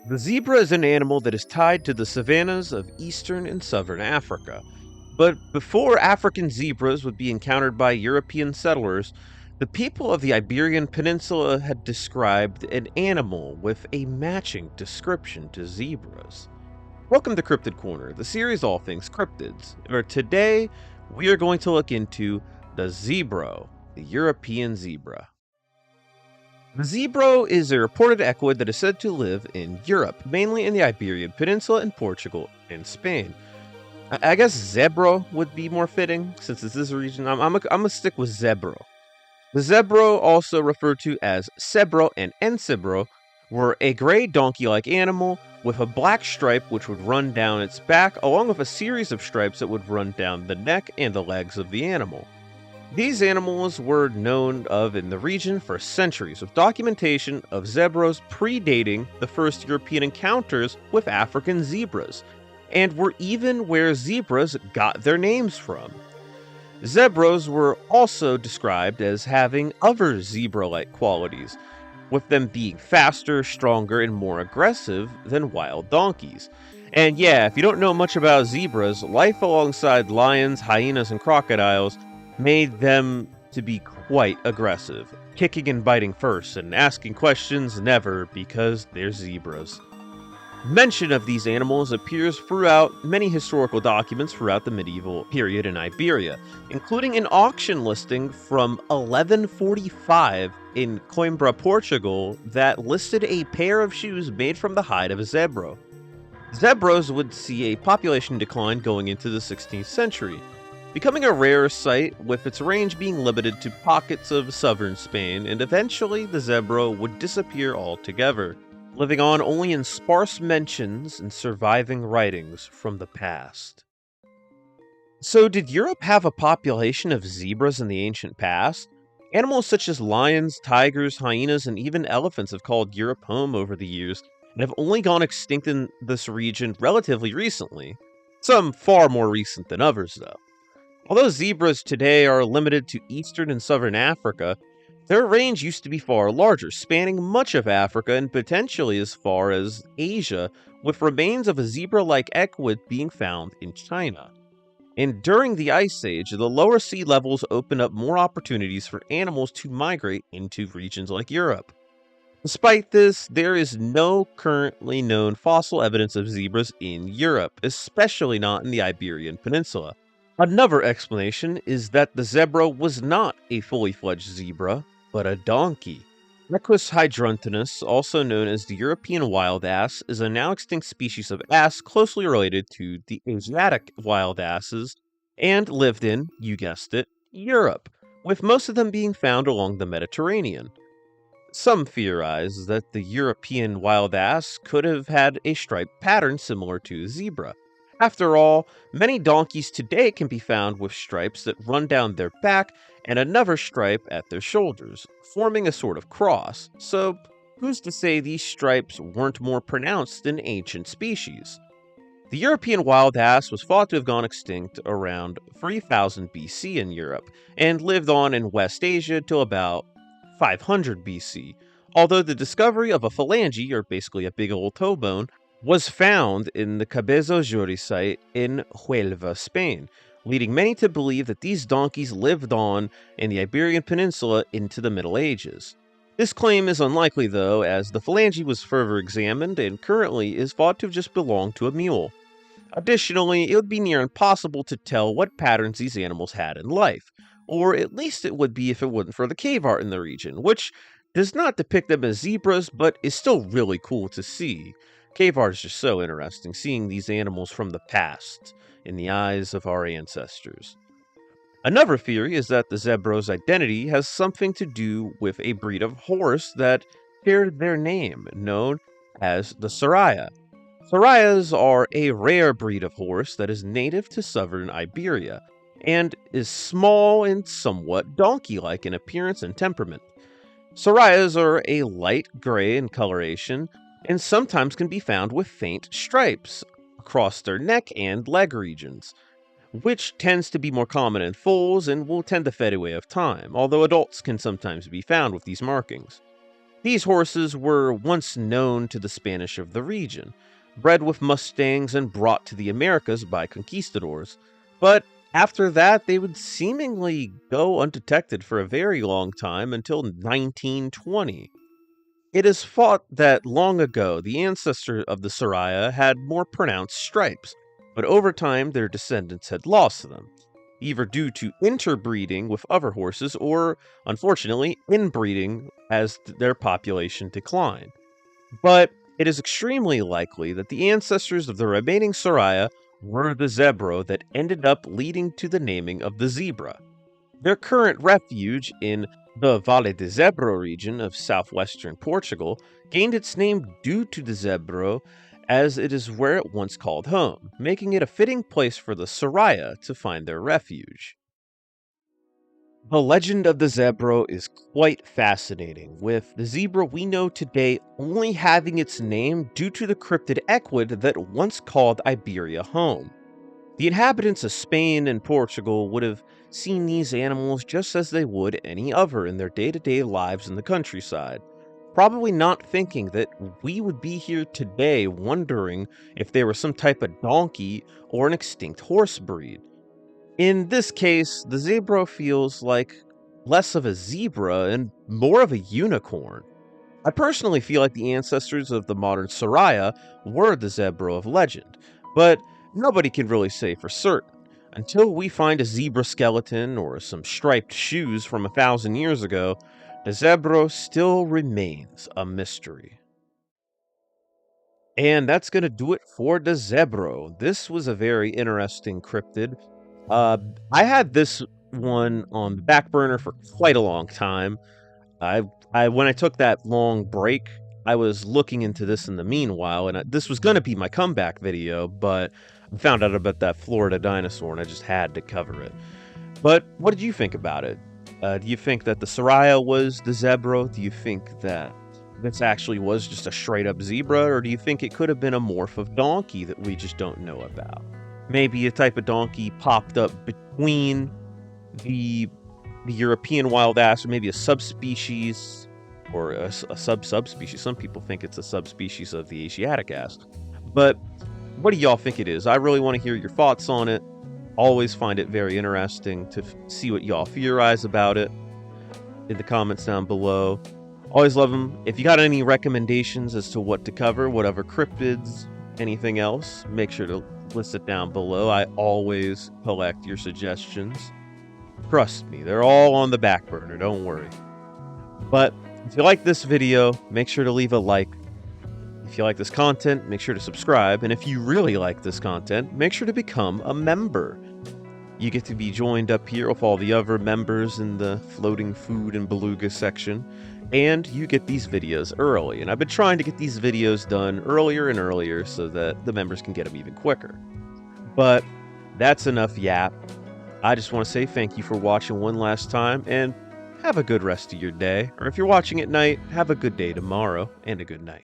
The zebra is an animal that is tied to the savannas of eastern and southern Africa. But before African zebras would be encountered by European settlers, the people of the Iberian Peninsula had described an animal with a matching description to zebras. Welcome to Cryptid Corner, the series all things cryptids, where today we are going to look into the Zebro, the European zebra. The Zebro is a reported equid that is said to live in Europe, mainly in the Iberian Peninsula in Portugal and Spain. I guess Zebro would be more fitting, since it's this region. I'm gonna stick with Zebro. The Zebro, also referred to as Cebro and Encebro, were a gray donkey-like animal with a black stripe which would run down its back, along with a series of stripes that would run down the neck and the legs of the animal. These animals were known of in the region for centuries, with documentation of zebras predating the first European encounters with African zebras, and were even where zebras got their names from. Zebras were also described as having other zebra-like qualities, with them being faster, stronger, and more aggressive than wild donkeys. And yeah, if you don't know much about zebras, life alongside lions, hyenas, and crocodiles made them to be quite aggressive, kicking and biting first, and asking questions never because they're zebras. Mention of these animals appears throughout many historical documents throughout the medieval period in Iberia, including an auction listing from 1145 in Coimbra, Portugal, that listed a pair of shoes made from the hide of a zebra. Zebras would see a population decline going into the 16th century, becoming a rare sight with its range being limited to pockets of southern Spain, and eventually the zebra would disappear altogether, living on only in sparse mentions and surviving writings from the past. So, did Europe have a population of zebras in the ancient past? Animals such as lions, tigers, hyenas, and even elephants have called Europe home over the years and have only gone extinct in this region relatively recently. Some far more recent than others, though. Although zebras today are limited to eastern and southern Africa, their range used to be far larger, spanning much of Africa and potentially as far as Asia, with remains of a zebra-like equid being found in China. And during the Ice Age, the lower sea levels opened up more opportunities for animals to migrate into regions like Europe. Despite this, there is no currently known fossil evidence of zebras in Europe, especially not in the Iberian Peninsula. Another explanation is that the zebra was not a fully fledged zebra, but a donkey. Equus hydruntinus, also known as the European wild ass, is a now extinct species of ass closely related to the Asiatic wild asses and lived in, you guessed it, Europe, with most of them being found along the Mediterranean. Some theorize that the European wild ass could have had a striped pattern similar to a zebra. After all, many donkeys today can be found with stripes that run down their back and another stripe at their shoulders, forming a sort of cross. So, who's to say these stripes weren't more pronounced in ancient species? The European wild ass was thought to have gone extinct around 3000 BC in Europe, and lived on in West Asia till about 500 BC, although the discovery of a phalange, or basically a big old toe bone, was found in the Cabezo Juri site in Huelva, Spain, leading many to believe that these donkeys lived on in the Iberian Peninsula into the Middle Ages. This claim is unlikely, though, as the phalange was further examined and currently is thought to have just belonged to a mule. Additionally, it would be near impossible to tell what patterns these animals had in life, or at least it would be if it wasn't for the cave art in the region, which does not depict them as zebras, but is still really cool to see. Cave art is just so interesting, seeing these animals from the past in the eyes of our ancestors. Another theory is that the zebra's identity has something to do with a breed of horse that shared their name, known as the Soraya. Sorayas are a rare breed of horse that is native to southern Iberia, and is small and somewhat donkey-like in appearance and temperament. Sorayas are a light gray in coloration, and sometimes can be found with faint stripes across their neck and leg regions, which tends to be more common in foals and will tend to fade away with time, although adults can sometimes be found with these markings. These horses were once known to the Spanish of the region, bred with Mustangs and brought to the Americas by conquistadors. But after that, they would seemingly go undetected for a very long time until 1920. It is thought that long ago the ancestor of the Soraya had more pronounced stripes, but over time their descendants had lost them, either due to interbreeding with other horses or, unfortunately, inbreeding as their population declined. But it is extremely likely that the ancestors of the remaining Soraya were the Zebro that ended up leading to the naming of the zebra. Their current refuge in the Vale de Zebro region of southwestern Portugal gained its name due to the Zebro, as it is where it once called home, making it a fitting place for the Soraya to find their refuge. The legend of the Zebro is quite fascinating, with the zebra we know today only having its name due to the cryptid equid that once called Iberia home. The inhabitants of Spain and Portugal would have seen these animals just as they would any other in their day to day lives in the countryside, probably not thinking that we would be here today wondering if they were some type of donkey or an extinct horse breed. In this case, the zebra feels like less of a zebra and more of a unicorn. I personally feel like the ancestors of the modern Soraya were the Zebro of legend, but nobody can really say for certain. Until we find a zebra skeleton or some striped shoes from 1,000 years ago, the Zebro still remains a mystery. And that's going to do it for the Zebro. This was a very interesting cryptid. Uh, I had this one on the back burner for quite a long time. I when I took that long break, I was looking into this in the meanwhile, and this was gonna be my comeback video, but I found out about that Florida dinosaur, and I just had to cover it. But what did you think about it? Do you think that the Soraya was the zebra? Do you think that this actually was just a straight up zebra, or do you think it could have been a morph of donkey that we just don't know about? Maybe a type of donkey popped up between the European wild ass, or maybe a subspecies or a subspecies. Some people think it's a subspecies of the Asiatic ass. But what do y'all think it is? I really want to hear your thoughts on it. Always find it very interesting to see what y'all theorize about it in the comments down below. Always love them. If you got any recommendations as to what to cover, whatever cryptids, anything else, make sure to list it down below. I always collect your suggestions. Trust me, they're all on the back burner, don't worry. But if you like this video, make sure to leave a like. If you like this content, make sure to subscribe. And if you really like this content, make sure to become a member. You get to be joined up here with all the other members in the floating food and beluga section. And you get these videos early. And I've been trying to get these videos done earlier and earlier so that the members can get them even quicker. But that's enough yap. I just want to say thank you for watching one last time, and have a good rest of your day. Or if you're watching at night, have a good day tomorrow, and a good night.